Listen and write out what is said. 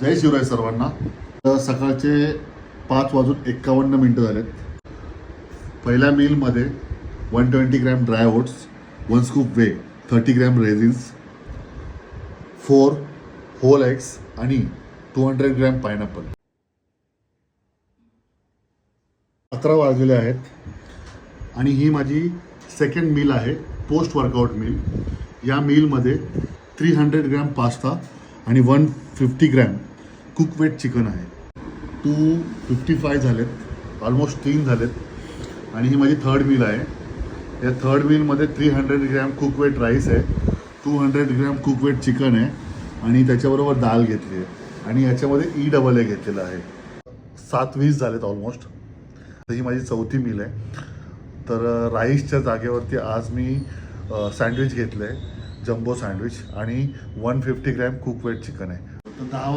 जय शिवराय सर्वांना. सकाळचे 5:51 झालेत. पहिल्या मीलमध्ये 120 gram dry oats, 1 scoop whey, 30 gram raisins, 4 whole eggs आणि 200 ग्रॅम पायनॅपल. 11 वाजलेले आहेत आणि ही माझी सेकंड मील आहे, पोस्ट वर्कआउट मील. या मीलमध्ये 300 ग्रॅम पास्ता आणि 150 ग्रॅम कुक वेट चिकन आहे. 255 झालेत, ऑलमोस्ट 3 झालेत आणि ही माझी थर्ड मील आहे. या थर्ड मीलमध्ये 300 ग्रॅम कुक वेट राईस आहे, 200 ग्रॅम कुक वेट चिकन आहे आणि त्याच्याबरोबर दाल घेतली आहे आणि याच्यामध्ये EAA घेतलेलं आहे. 7:20 झालेत ऑलमोस्ट. तर ही माझी चौथी मील आहे. तर राईसच्या जागेवरती आज मी सँडविच घेतलं आहे, जम्बो सँडविच, आणि 150 ग्रॅम कुक वेट चिकन आहे. तर 10